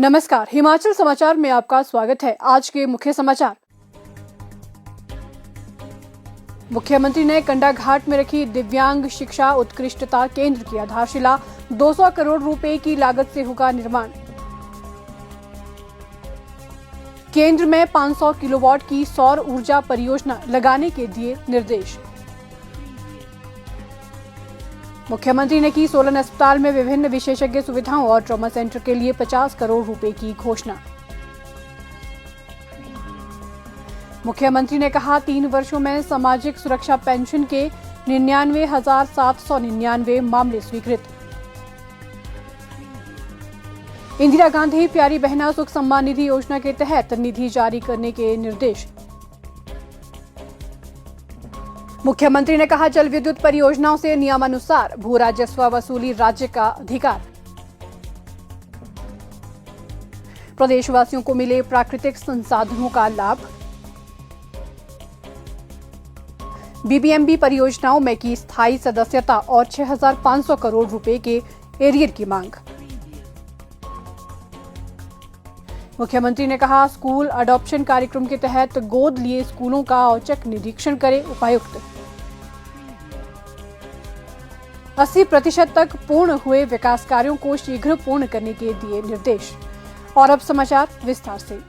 नमस्कार, हिमाचल समाचार में आपका स्वागत है। आज के मुख्य समाचार। मुख्यमंत्री ने कंडाघाट में रखी दिव्यांग शिक्षा उत्कृष्टता केंद्र की आधारशिला। 200 करोड़ रुपए की लागत से होगा निर्माण। केंद्र में 500 किलोवाट की सौर ऊर्जा परियोजना लगाने के दिए निर्देश। मुख्यमंत्री ने की सोलन अस्पताल में विभिन्न विशेषज्ञ सुविधाओं और ट्रॉमा सेंटर के लिए 50 करोड़ रुपए की घोषणा। मुख्यमंत्री ने कहा 3 वर्षों में सामाजिक सुरक्षा पेंशन के 99,799 मामले स्वीकृत। इंदिरा गांधी प्यारी बहना सुख सम्मान निधि योजना के तहत निधि जारी करने के निर्देश। मुख्यमंत्री ने कहा जल विद्युत परियोजनाओं से नियमानुसार भू राजस्व वसूली राज्य का अधिकार। प्रदेशवासियों को मिले प्राकृतिक संसाधनों का लाभ। बीबीएमबी परियोजनाओं में की स्थायी सदस्यता और 6,500 करोड़ रुपए के एरियर की मांग। मुख्यमंत्री ने कहा स्कूल अडॉप्शन कार्यक्रम के तहत गोद लिए स्कूलों का औचक निरीक्षण करे उपायुक्त। 80% तक पूर्ण हुए विकास कार्यों को शीघ्र पूर्ण करने के दिए निर्देश। और अब समाचार विस्तार से।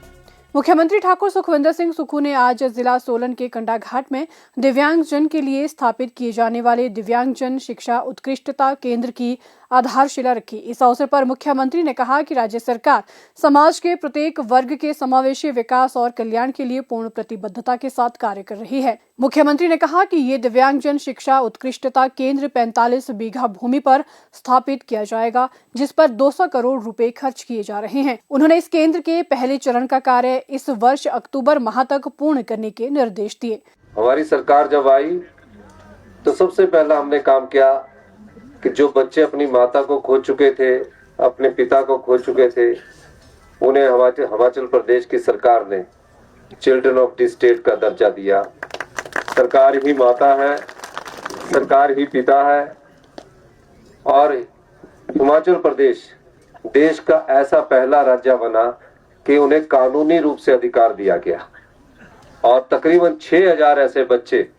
मुख्यमंत्री ठाकुर सुखविंदर सिंह सुक्खू ने आज जिला सोलन के कंडाघाट में दिव्यांगजन के लिए स्थापित किए जाने वाले दिव्यांगजन शिक्षा उत्कृष्टता केंद्र की आधारशिला रखी। इस अवसर पर मुख्यमंत्री ने कहा कि राज्य सरकार समाज के प्रत्येक वर्ग के समावेशी विकास और कल्याण के लिए पूर्ण प्रतिबद्धता के साथ कार्य कर रही है। मुख्यमंत्री ने कहा कि ये दिव्यांगजन शिक्षा उत्कृष्टता केंद्र 45 बीघा भूमि पर स्थापित किया जाएगा, जिस पर 200 करोड़ रुपए खर्च किए जा रहे हैं। उन्होंने इस केंद्र के पहले चरण का कार्य इस वर्ष अक्टूबर माह तक पूर्ण करने के निर्देश दिए। हमारी सरकार जब आई तो सबसे पहला हमने काम किया कि जो बच्चे अपनी माता को खो चुके थे, अपने पिता को खो चुके थे, उन्हें हिमाचल प्रदेश की सरकार ने चिल्ड्रन ऑफ द स्टेट का दर्जा दिया। सरकार ही माता है, सरकार ही पिता है और हिमाचल प्रदेश देश का ऐसा पहला राज्य बना कि उन्हें कानूनी रूप से अधिकार दिया गया और तकरीबन 6,000 ऐसे बच्चे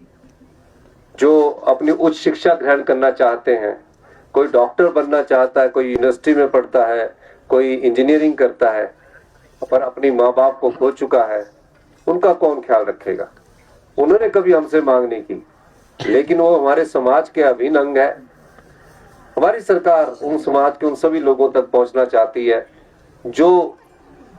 जो अपनी उच्च शिक्षा ग्रहण करना चाहते हैं, कोई डॉक्टर बनना चाहता है, कोई यूनिवर्सिटी में पढ़ता है, कोई इंजीनियरिंग करता है, पर अपनी माँ बाप को खो चुका है, उनका कौन ख्याल रखेगा। उन्होंने कभी हमसे मांग नहीं की, लेकिन वो हमारे समाज के अभिन्न अंग है। हमारी सरकार उन समाज के उन सभी लोगों तक पहुंचना चाहती है जो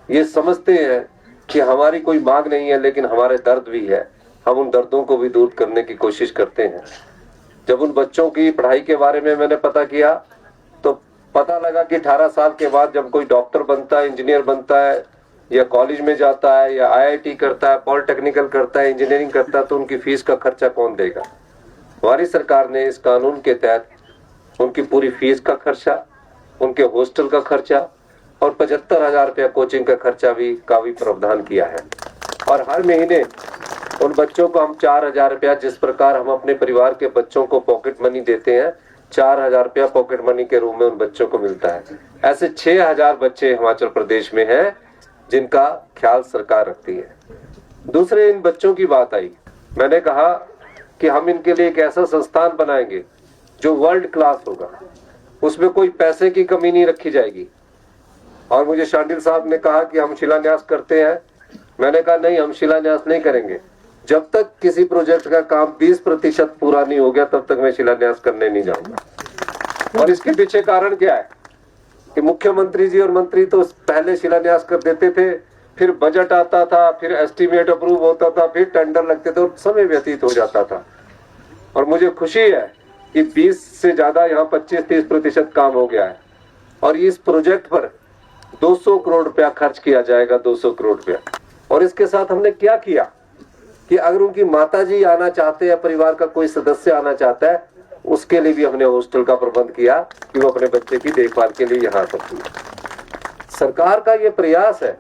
ये समझते हैं कि हमारी कोई मांग नहीं है लेकिन हमारे दर्द भी है। हम उन दर्दों को भी दूर करने की कोशिश करते हैं। जब उन बच्चों की पढ़ाई के बारे में मैंने पता किया तो पता लगा कि 18 साल के बाद जब कोई डॉक्टर बनता है, इंजीनियर बनता है या कॉलेज में जाता है या आईआईटी करता है, पॉलिटेक्निकल करता है, इंजीनियरिंग करता है, तो उनकी फीस का खर्चा कौन देगा। हमारी सरकार ने इस कानून के तहत उनकी पूरी फीस का खर्चा, उनके हॉस्टल का खर्चा और 75,000 रुपया कोचिंग का खर्चा भी का भी प्रावधान किया है। और हर महीने उन बच्चों को हम 4,000 रुपया, जिस प्रकार हम अपने परिवार के बच्चों को पॉकेट मनी देते हैं, 4,000 रुपया पॉकेट मनी के रूप में उन बच्चों को मिलता है। ऐसे 6,000 बच्चे हिमाचल प्रदेश में हैं जिनका ख्याल सरकार रखती है। दूसरे इन बच्चों की बात आई, मैंने कहा कि हम इनके लिए एक ऐसा संस्थान बनाएंगे जो वर्ल्ड क्लास होगा, उसमें कोई पैसे की कमी नहीं रखी जाएगी। और मुझे शांडिल साहब ने कहा कि हम शिलान्यास करते हैं। मैंने कहा नहीं, हम शिलान्यास नहीं करेंगे। जब तक किसी प्रोजेक्ट का काम 20% पूरा नहीं हो गया तब तक मैं शिलान्यास करने नहीं जाऊंगा। और इसके पीछे कारण क्या है कि मुख्यमंत्री जी और मंत्री तो पहले शिलान्यास कर देते थे, फिर बजट आता था, फिर एस्टीमेट अप्रूव होता था, फिर टेंडर लगते थे और समय व्यतीत हो जाता था। और मुझे खुशी है कि 20 से ज्यादा यहाँ 25-30% काम हो गया है और इस प्रोजेक्ट पर 200 करोड़ रुपया खर्च किया जाएगा, 200 करोड़ रुपया। और इसके साथ हमने क्या किया कि अगर उनकी माताजी आना चाहते हैं, परिवार का कोई सदस्य आना चाहता है, उसके लिए भी हमने हॉस्टल का प्रबंध किया कि वो अपने बच्चे की देखभाल के लिए यहाँ आ सकती है। सरकार का ये प्रयास है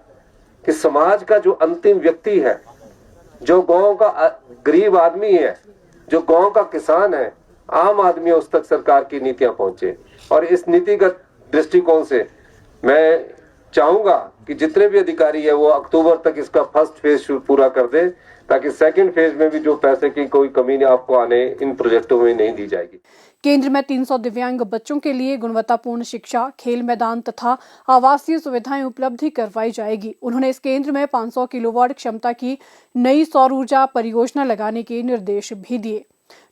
कि समाज का जो अंतिम व्यक्ति है, जो गांव का गरीब आदमी है, जो गांव का किसान है, आम आदमी, उस तक सरकार की नीतियां पहुंचे। और इस नीतिगत दृष्टिकोण से मैं चाहूंगा कि जितने भी अधिकारी है वो अक्टूबर तक इसका फर्स्ट फेज पूरा कर दे, ताकि सेकंड फेज में भी जो पैसे की कोई कमी आपको आने इन प्रोजेक्टों में नहीं दी जाएगी। केंद्र में 300 दिव्यांग बच्चों के लिए गुणवत्तापूर्ण शिक्षा, खेल मैदान तथा आवासीय सुविधाएं उपलब्ध करवाई जाएगी। उन्होंने इस केंद्र में 500 किलोवाट क्षमता की नई सौर ऊर्जा परियोजना लगाने के निर्देश भी दिए।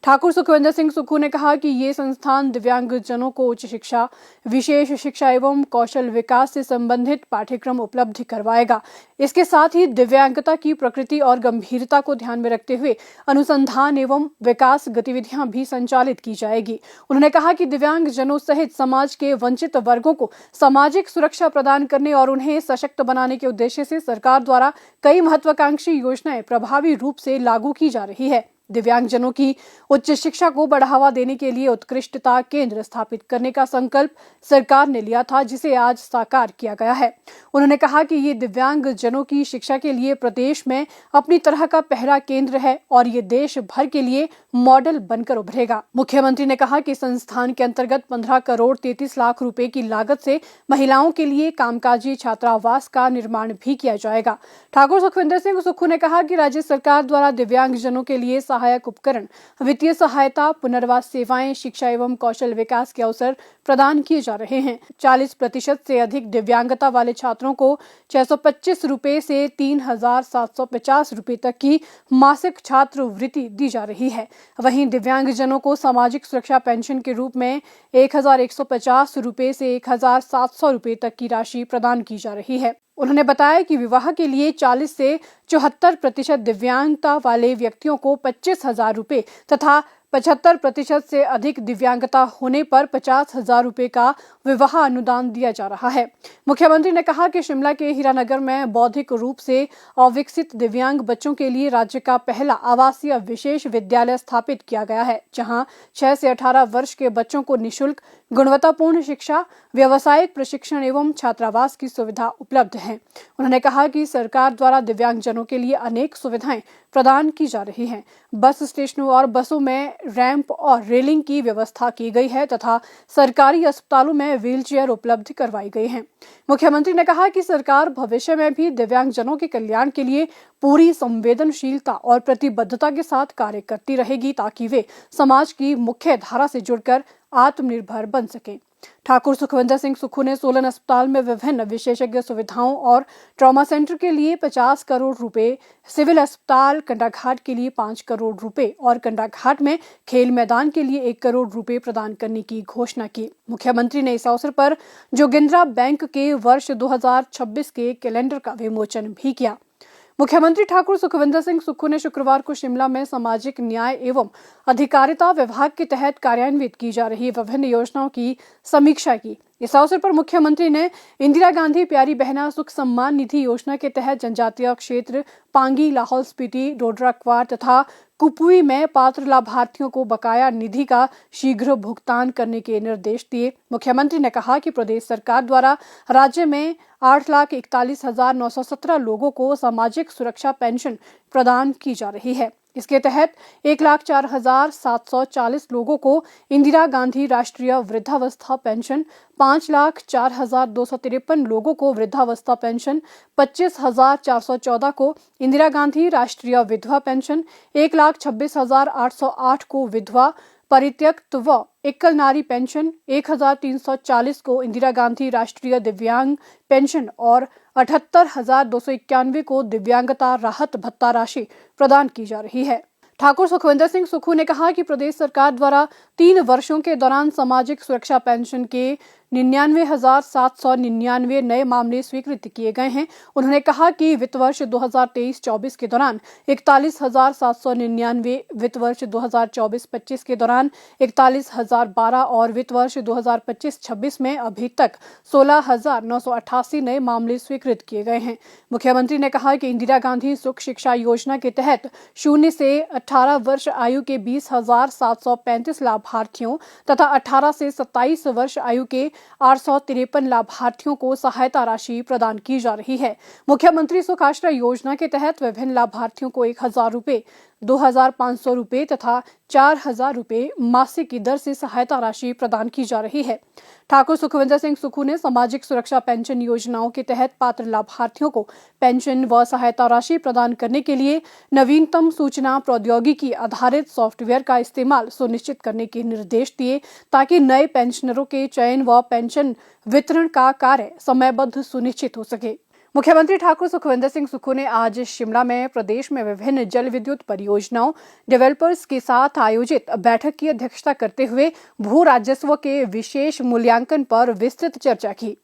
ठाकुर सुखविंदर सिंह सुक्खू ने कहा कि ये संस्थान दिव्यांगजनों को उच्च शिक्षा, विशेष शिक्षा एवं कौशल विकास से संबंधित पाठ्यक्रम उपलब्ध करवाएगा। इसके साथ ही दिव्यांगता की प्रकृति और गंभीरता को ध्यान में रखते हुए अनुसंधान एवं विकास गतिविधियां भी संचालित की जाएगी। उन्होंने कहा कि दिव्यांगजनों सहित समाज के वंचित वर्गों को सामाजिक सुरक्षा प्रदान करने और उन्हें सशक्त बनाने के उद्देश्य से सरकार द्वारा कई महत्वाकांक्षी योजनाएं प्रभावी रूप से लागू की जा रही है। दिव्यांगजनों की उच्च शिक्षा को बढ़ावा देने के लिए उत्कृष्टता केंद्र स्थापित करने का संकल्प सरकार ने लिया था, जिसे आज साकार किया गया है। उन्होंने कहा कि ये दिव्यांगजनों की शिक्षा के लिए प्रदेश में अपनी तरह का पहला केंद्र है और ये देश भर के लिए मॉडल बनकर उभरेगा। मुख्यमंत्री ने कहा कि संस्थान के अंतर्गत 15 करोड़ 33 लाख रुपए की लागत से महिलाओं के लिए कामकाजी छात्रावास का निर्माण भी किया जाएगा। ठाकुर सुखविंदर सिंह सुक्खू ने कहा कि राज्य सरकार द्वारा दिव्यांगजनों के लिए सहायक उपकरण, वित्तीय सहायता, पुनर्वास सेवाएं, शिक्षा एवं कौशल विकास के अवसर प्रदान किए जा रहे हैं। 40% से अधिक दिव्यांगता वाले छात्रों को 625 रुपए से 3,750 रुपए तक की मासिक छात्रवृत्ति दी जा रही है। वहीं दिव्यांगजनों को सामाजिक सुरक्षा पेंशन के रूप में 1,150 रुपए से 1,700 रुपए तक की राशि प्रदान की जा रही है। उन्होंने बताया कि विवाह के लिए 40 से 74% दिव्यांगता वाले व्यक्तियों को 25,000 रुपए तथा 75% से अधिक दिव्यांगता होने पर 50,000 रुपए का विवाह अनुदान दिया जा रहा है। मुख्यमंत्री ने कहा कि शिमला के हीरानगर में बौद्धिक रूप से अविकसित दिव्यांग बच्चों के लिए राज्य का पहला आवासीय विशेष विद्यालय स्थापित किया गया है, जहां 6 से 18 वर्ष के बच्चों को निःशुल्क गुणवत्तापूर्ण शिक्षा, व्यावसायिक प्रशिक्षण एवं छात्रावास की सुविधा उपलब्ध है। उन्होंने कहा कि सरकार द्वारा दिव्यांगजनों के लिए अनेक सुविधाएं प्रदान की जा रही हैं। बस स्टेशनों और बसों में रैंप और रेलिंग की व्यवस्था की गई है तथा सरकारी अस्पतालों में व्हीलचेयर उपलब्ध करवाई गई हैं। मुख्यमंत्री ने कहा कि सरकार भविष्य में भी दिव्यांगजनों के कल्याण के लिए पूरी संवेदनशीलता और प्रतिबद्धता के साथ कार्य करती रहेगी, ताकि वे समाज की मुख्य धारा से जुड़कर आत्मनिर्भर बन सकें। ठाकुर सुखविंदर सिंह सुक्खू ने सोलन अस्पताल में विभिन्न विशेषज्ञ सुविधाओं और ट्रॉमा सेंटर के लिए 50 करोड़ रुपए, सिविल अस्पताल कंडाघाट के लिए 5 करोड़ रुपए और कंडाघाट में खेल मैदान के लिए 1 करोड़ रुपए प्रदान करने की घोषणा की। मुख्यमंत्री ने इस अवसर पर जोगिंद्रा बैंक के वर्ष 2026 के कैलेंडर का विमोचन भी किया। मुख्यमंत्री ठाकुर सुखविंदर सिंह सुक्खू ने शुक्रवार को शिमला में सामाजिक न्याय एवं अधिकारिता विभाग के तहत कार्यान्वित की जा रही विभिन्न योजनाओं की समीक्षा की। इस अवसर पर मुख्यमंत्री ने इंदिरा गांधी प्यारी बहना सुख सम्मान निधि योजना के तहत जनजातीय क्षेत्र पांगी, लाहौल स्पीति, डोडरा क्वार तथा कुपुई में पात्र लाभार्थियों को बकाया निधि का शीघ्र भुगतान करने के निर्देश दिए। मुख्यमंत्री ने कहा कि प्रदेश सरकार द्वारा राज्य में 8,41,917 लोगों को सामाजिक सुरक्षा पेंशन प्रदान की जा रही है। इसके तहत 1,04,740 लोगों को इंदिरा गांधी राष्ट्रीय वृद्धावस्था पेंशन, 5,04,253 लोगों को वृद्धावस्था पेंशन, 25,414 को इंदिरा गांधी राष्ट्रीय विधवा पेंशन, 1,26,808 को विधवा परित्यक्त व एकल नारी पेंशन, 1,340 को इंदिरा गांधी राष्ट्रीय दिव्यांग पेंशन और 78,291 को दिव्यांगता राहत भत्ता राशि प्रदान की जा रही है। ठाकुर सुखविंदर सिंह सुक्खू ने कहा कि प्रदेश सरकार द्वारा 3 वर्षों के दौरान सामाजिक सुरक्षा पेंशन के 99,799 नए मामले स्वीकृत किए गए हैं। उन्होंने कहा कि वित्त वर्ष 2023-24 के दौरान 41,799, वित्त वर्ष 2024-25 के दौरान 41,012 और वित्त वर्ष 2025-26 में अभी तक 16,988 नए मामले स्वीकृत किए गए हैं। मुख्यमंत्री ने कहा कि इंदिरा गांधी सुख शिक्षा योजना के तहत 0 से 18 वर्ष आयु के 20,735 लाभार्थियों तथा 18 से 27 वर्ष आयु के 853 लाभार्थियों को सहायता राशि प्रदान की जा रही है। मुख्यमंत्री सुख आश्रय योजना के तहत विभिन्न लाभार्थियों को 1,000 रुपए 2,500 रुपए तथा 4,000 रुपए मासिक की दर से सहायता राशि प्रदान की जा रही है। ठाकुर सुखविंदर सिंह सुक्खू ने सामाजिक सुरक्षा पेंशन योजनाओं के तहत पात्र लाभार्थियों को पेंशन व सहायता राशि प्रदान करने के लिए नवीनतम सूचना प्रौद्योगिकी आधारित सॉफ्टवेयर का इस्तेमाल सुनिश्चित करने के निर्देश दिए ताकि नए पेंशनरों के चयन व पेंशन वितरण का कार्य समयबद्ध सुनिश्चित हो सके। मुख्यमंत्री ठाकुर सुखविंदर सिंह सुक्खू ने आज शिमला में प्रदेश में विभिन्न जल विद्युत परियोजनाओं डेवलपर्स के साथ आयोजित बैठक की अध्यक्षता करते हुए भू राजस्व के विशेष मूल्यांकन पर विस्तृत चर्चा की।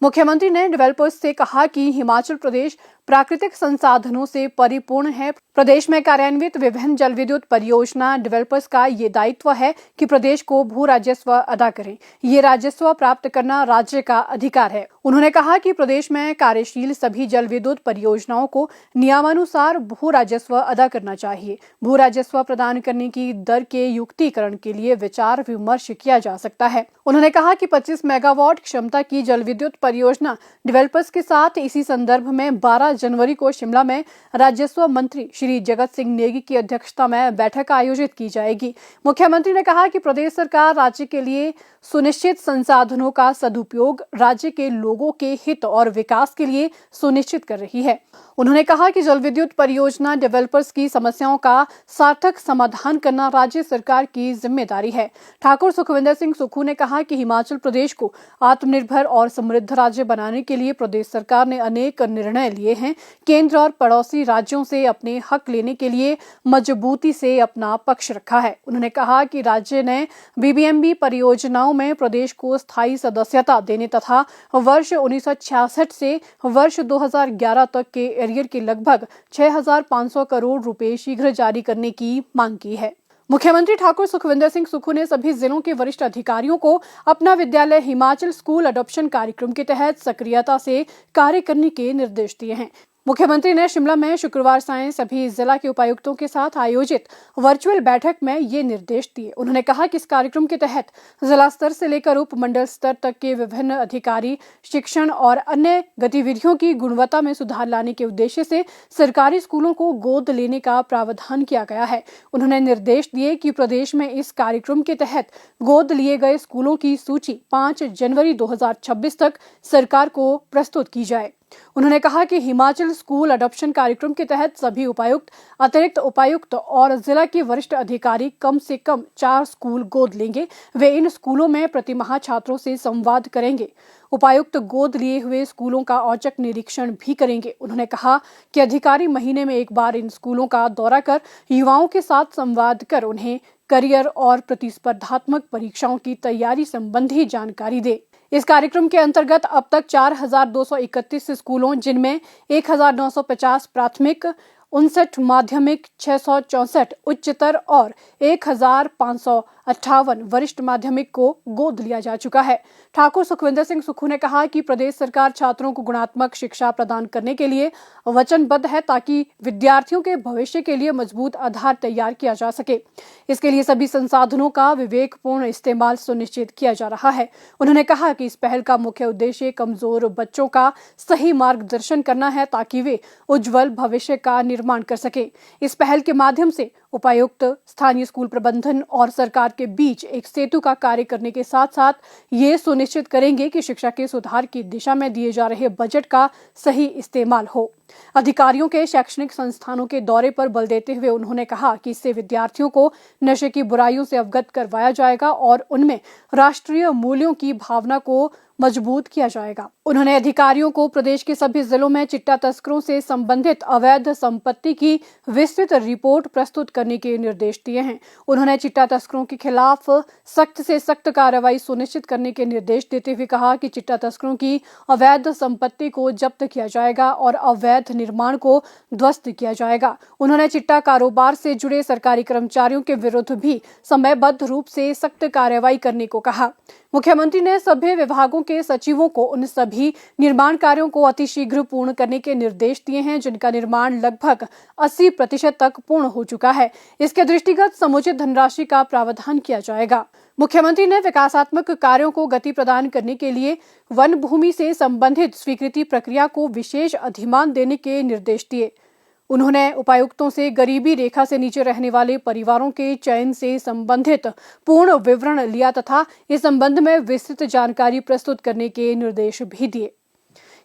मुख्यमंत्री ने डेवलपर्स से कहा कि हिमाचल प्रदेश प्राकृतिक संसाधनों से परिपूर्ण है। प्रदेश में कार्यान्वित विभिन्न जल विद्युत परियोजना डेवलपर्स का ये दायित्व है कि प्रदेश को भू राजस्व अदा करें। ये राजस्व प्राप्त करना राज्य का अधिकार है। उन्होंने कहा कि प्रदेश में कार्यशील सभी जल विद्युत परियोजनाओं को नियमानुसार भू राजस्व अदा करना चाहिए। भू राजस्व प्रदान करने की दर के युक्तिकरण के लिए विचार विमर्श किया जा सकता है। उन्होंने कहा कि 25 मेगावाट क्षमता की जल विद्युत परियोजना डेवलपर्स के साथ इसी संदर्भ में 12 जनवरी को शिमला में राजस्व मंत्री श्री जगत सिंह नेगी की अध्यक्षता में बैठक आयोजित की जाएगी। मुख्यमंत्री ने कहा कि प्रदेश सरकार राज्य के लिए सुनिश्चित संसाधनों का सदुपयोग राज्य के लोगों के हित और विकास के लिए सुनिश्चित कर रही है। उन्होंने कहा कि जल विद्युत परियोजना डेवलपर्स की समस्याओं का सार्थक समाधान करना राज्य सरकार की जिम्मेदारी है। ठाकुर सुखविंदर सिंह सुक्खू ने कहा कि हिमाचल प्रदेश को आत्मनिर्भर और समृद्ध राज्य बनाने के लिए प्रदेश सरकार ने अनेक निर्णय लिए हैं। केंद्र और पड़ोसी राज्यों से अपने हक लेने के लिए मजबूती से अपना पक्ष रखा है। उन्होंने कहा कि राज्य ने बीबीएमबी परियोजनाओं में प्रदेश को स्थायी सदस्यता देने तथा वर्ष 1966 से वर्ष 2011 तक के एरियर के लगभग 6,500 करोड़ रुपए शीघ्र जारी करने की मांग की है। मुख्यमंत्री ठाकुर सुखविंदर सिंह सुक्खू ने सभी जिलों के वरिष्ठ अधिकारियों को अपना विद्यालय हिमाचल स्कूल अडॉप्शन कार्यक्रम के तहत सक्रियता से कार्य करने के निर्देश दिए हैं। मुख्यमंत्री ने शिमला में शुक्रवार सांय सभी जिला के उपायुक्तों के साथ आयोजित वर्चुअल बैठक में ये निर्देश दिए। उन्होंने कहा कि इस कार्यक्रम के तहत जिला स्तर से लेकर उपमंडल स्तर तक के विभिन्न अधिकारी शिक्षण और अन्य गतिविधियों की गुणवत्ता में सुधार लाने के उद्देश्य से सरकारी स्कूलों को गोद लेने का प्रावधान किया गया है। उन्होंने निर्देश दिए कि प्रदेश में इस कार्यक्रम के तहत गोद लिए गए स्कूलों की सूची 5 जनवरी 2026 तक सरकार को प्रस्तुत की जाए। उन्होंने कहा कि हिमाचल स्कूल अडॉप्शन कार्यक्रम के तहत सभी उपायुक्त, अतिरिक्त उपायुक्त और जिला के वरिष्ठ अधिकारी कम से कम 4 स्कूल गोद लेंगे। वे इन स्कूलों में प्रतिमाह छात्रों से संवाद करेंगे। उपायुक्त गोद लिए हुए स्कूलों का औचक निरीक्षण भी करेंगे। उन्होंने कहा कि अधिकारी महीने में एक बार इन स्कूलों का दौरा कर युवाओं के साथ संवाद कर उन्हें करियर और प्रतिस्पर्धात्मक परीक्षाओं की तैयारी संबंधी जानकारी दे। इस कार्यक्रम के अंतर्गत अब तक 4,231 स्कूलों, जिनमें 1,950 प्राथमिक, 59 माध्यमिक, 664 उच्चतर और 1,558 वरिष्ठ माध्यमिक को गोद लिया जा चुका है। ठाकुर सुखविंदर सिंह सुक्खू ने कहा कि प्रदेश सरकार छात्रों को गुणात्मक शिक्षा प्रदान करने के लिए वचनबद्ध है ताकि विद्यार्थियों के भविष्य के लिए मजबूत आधार तैयार किया जा सके। इसके लिए सभी संसाधनों का विवेकपूर्ण इस्तेमाल सुनिश्चित किया जा रहा है। उन्होंने कहा कि इस पहल का मुख्य उद्देश्य कमजोर बच्चों का सही मार्गदर्शन करना है ताकि वे उज्जवल भविष्य का निर्माण कर सके। इस पहल के माध्यम से उपायुक्त, स्थानीय स्कूल प्रबंधन और सरकार के बीच एक सेतु का कार्य करने के साथ साथ ये सुनिश्चित करेंगे कि शिक्षा के सुधार की दिशा में दिए जा रहे बजट का सही इस्तेमाल हो। अधिकारियों के शैक्षणिक संस्थानों के दौरे पर बल देते हुए उन्होंने कहा कि इससे विद्यार्थियों को नशे की बुराइयों से अवगत करवाया जाएगा और उनमें राष्ट्रीय मूल्यों की भावना को मजबूत किया जाएगा। उन्होंने अधिकारियों को प्रदेश के सभी जिलों में चिट्टा तस्करों से संबंधित अवैध संपत्ति की विस्तृत रिपोर्ट प्रस्तुत करने के निर्देश दिए हैं। उन्होंने चिट्टा तस्करों के खिलाफ सख्त से सख्त कार्रवाई सुनिश्चित करने के निर्देश देते हुए कहा कि चिट्टा तस्करों की अवैध संपत्ति को जब्त किया जाएगा और अवैध निर्माण को ध्वस्त किया जाएगा। उन्होंने चिट्टा कारोबार से जुड़े सरकारी कर्मचारियों के विरुद्ध भी समयबद्ध रूप से सख्त कार्रवाई करने को कहा। मुख्यमंत्री ने सभी विभागों के सचिवों को उन सभी निर्माण कार्यों को अतिशीघ्र पूर्ण करने के निर्देश दिए हैं जिनका निर्माण लगभग 80% तक पूर्ण हो चुका है। इसके दृष्टिगत समुचित धनराशि का प्रावधान किया जाएगा। मुख्यमंत्री ने विकासात्मक कार्यों को गति प्रदान करने के लिए वन भूमि से संबंधित स्वीकृति प्रक्रिया को विशेष अधिमान देने के निर्देश दिए। उन्होंने उपायुक्तों से गरीबी रेखा से नीचे रहने वाले परिवारों के चयन से संबंधित पूर्ण विवरण लिया तथा इस संबंध में विस्तृत जानकारी प्रस्तुत करने के निर्देश भी दिए।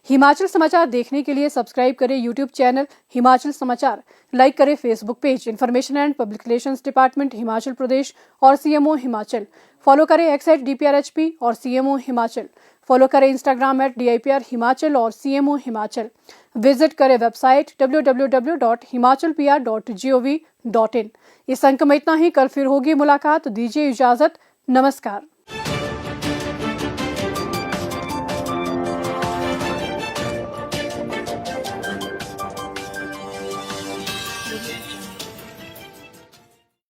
हिमाचल समाचार देखने के लिए सब्सक्राइब करें यूट्यूब चैनल हिमाचल समाचार, लाइक करें Facebook page information and public relations department Himachal Pradesh और सीएमओ हिमाचल, फॉलो करें x@DPRHP और सीएमओ हिमाचल, फॉलो करें इंस्टाग्राम @DIPR हिमाचल और सीएमओ हिमाचल, विजिट करें वेबसाइट www.himachalpr.gov.in। इस अंक में इतना ही। कल फिर होगी मुलाकात, दीजिए इजाजत, नमस्कार।